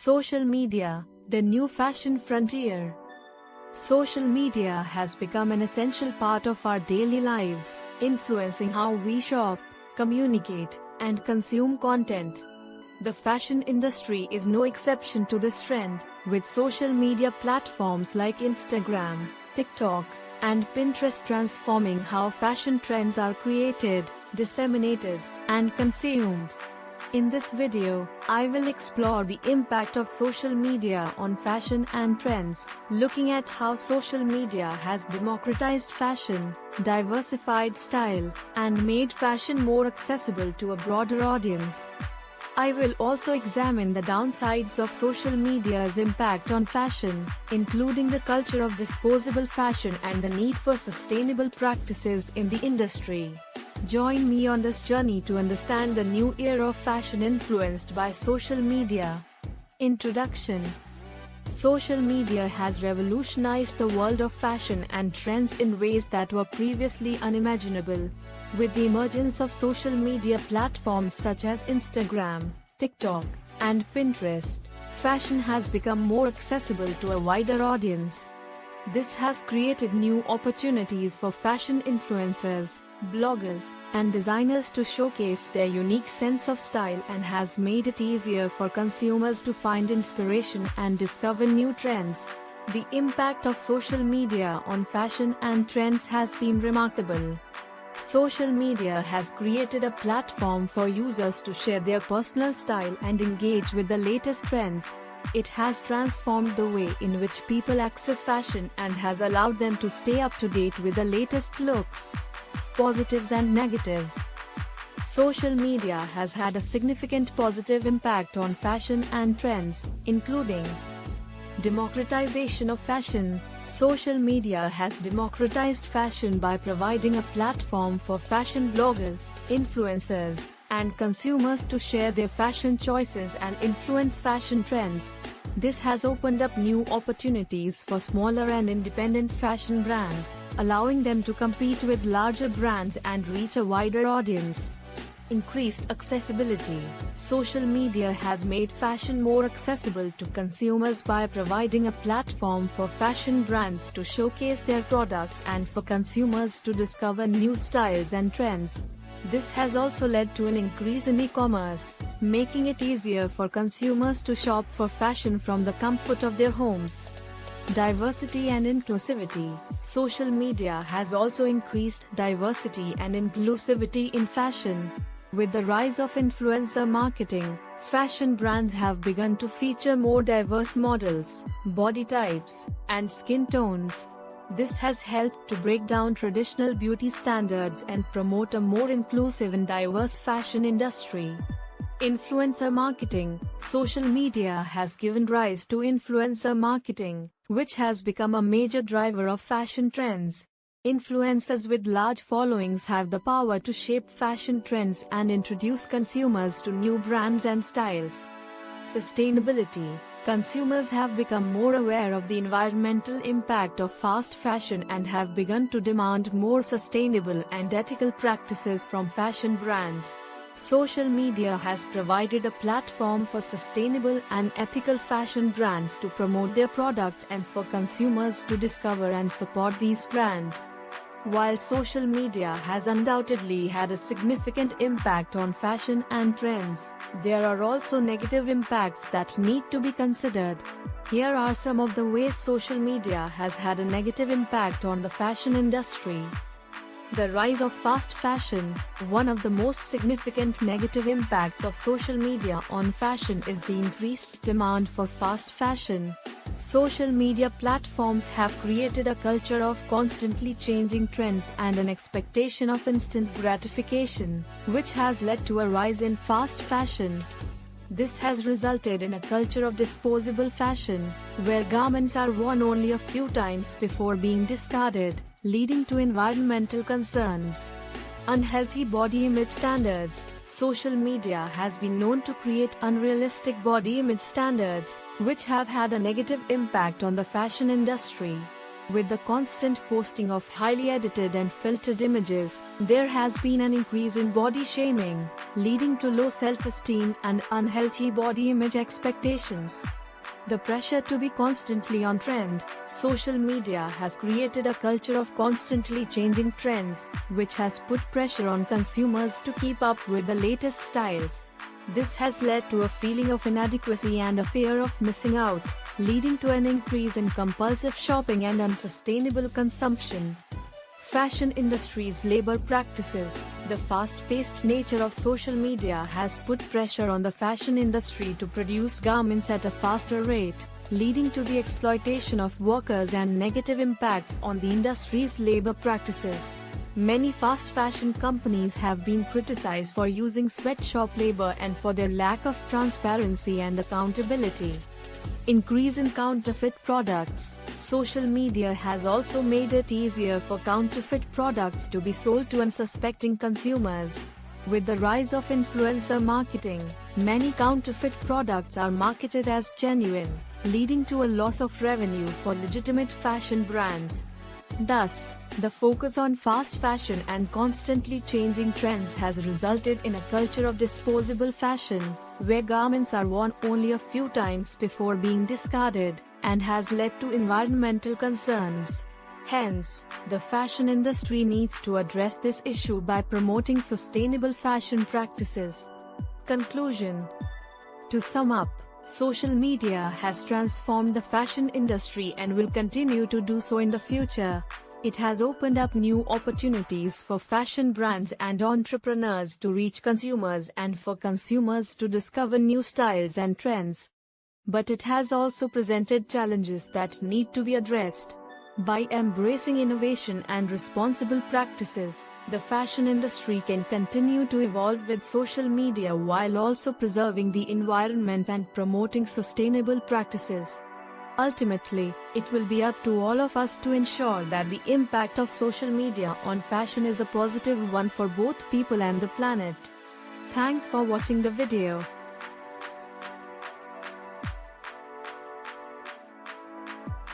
Social media, the new fashion frontier. Social media has become an essential part of our daily lives, influencing how we shop, communicate, and consume content. The fashion industry is no exception to this trend, with social media platforms like Instagram, TikTok, and Pinterest transforming how fashion trends are created, disseminated, and consumed. In this video, I will explore the impact of social media on fashion and trends, looking at how social media has democratized fashion, diversified style, and made fashion more accessible to a broader audience. I will also examine the downsides of social media's impact on fashion, including the culture of disposable fashion and the need for sustainable practices in the industry. Join me on this journey to understand the new era of fashion influenced by social media. Introduction. Social media has revolutionized the world of fashion and trends in ways that were previously unimaginable. With the emergence of social media platforms such as Instagram, TikTok, and Pinterest, fashion has become more accessible to a wider audience. This has created new opportunities for fashion influencers, bloggers, and designers to showcase their unique sense of style and has made it easier for consumers to find inspiration and discover new trends. The impact of social media on fashion and trends has been remarkable. Social media has created a platform for users to share their personal style and engage with the latest trends. It has transformed the way in which people access fashion and has allowed them to stay up to date with the latest looks. Positives and negatives. Social media has had a significant positive impact on fashion and trends, including democratization of fashion. Social media has democratized fashion by providing a platform for fashion bloggers, influencers, and consumers to share their fashion choices and influence fashion trends. This has opened up new opportunities for smaller and independent fashion brands, allowing them to compete with larger brands and reach a wider audience. Increased accessibility. Social media has made fashion more accessible to consumers by providing a platform for fashion brands to showcase their products and for consumers to discover new styles and trends. This has also led to an increase in e-commerce, making it easier for consumers to shop for fashion from the comfort of their homes. Diversity and inclusivity. Social media has also increased diversity and inclusivity in fashion. With the rise of influencer marketing, fashion brands have begun to feature more diverse models, body types, and skin tones. This has helped to break down traditional beauty standards and promote a more inclusive and diverse fashion industry. Influencer marketing. Social media has given rise to influencer marketing, which has become a major driver of fashion trends. Influencers with large followings have the power to shape fashion trends and introduce consumers to new brands and styles. Sustainability. Consumers have become more aware of the environmental impact of fast fashion and have begun to demand more sustainable and ethical practices from fashion brands. Social media has provided a platform for sustainable and ethical fashion brands to promote their products and for consumers to discover and support these brands. While social media has undoubtedly had a significant impact on fashion and trends, there are also negative impacts that need to be considered. Here are some of the ways social media has had a negative impact on the fashion industry. The rise of fast fashion. One of the most significant negative impacts of social media on fashion is the increased demand for fast fashion. Social media platforms have created a culture of constantly changing trends and an expectation of instant gratification, which has led to a rise in fast fashion. This has resulted in a culture of disposable fashion, where garments are worn only a few times before being discarded, leading to environmental concerns. Unhealthy body image standards. Social media has been known to create unrealistic body image standards, which have had a negative impact on the fashion industry. With the constant posting of highly edited and filtered images, there has been an increase in body shaming, leading to low self-esteem and unhealthy body image expectations. The pressure to be constantly on trend, social media has created a culture of constantly changing trends, which has put pressure on consumers to keep up with the latest styles. This has led to a feeling of inadequacy and a fear of missing out, leading to an increase in compulsive shopping and unsustainable consumption. Fashion industry's labor practices. The fast-paced nature of social media has put pressure on the fashion industry to produce garments at a faster rate, leading to the exploitation of workers and negative impacts on the industry's labor practices. Many fast fashion companies have been criticized for using sweatshop labor and for their lack of transparency and accountability. Increase in counterfeit products. Social media has also made it easier for counterfeit products to be sold to unsuspecting consumers. With the rise of influencer marketing, many counterfeit products are marketed as genuine, leading to a loss of revenue for legitimate fashion brands. Thus, the focus on fast fashion and constantly changing trends has resulted in a culture of disposable fashion, where garments are worn only a few times before being discarded, and has led to environmental concerns. Hence, the fashion industry needs to address this issue by promoting sustainable fashion practices. Conclusion. To sum up, social media has transformed the fashion industry and will continue to do so in the future. It has opened up new opportunities for fashion brands and entrepreneurs to reach consumers and for consumers to discover new styles and trends. But it has also presented challenges that need to be addressed. By embracing innovation and responsible practices, the fashion industry can continue to evolve with social media while also preserving the environment and promoting sustainable practices. Ultimately, it will be up to all of us to ensure that the impact of social media on fashion is a positive one for both people and the planet. Thanks for watching the video.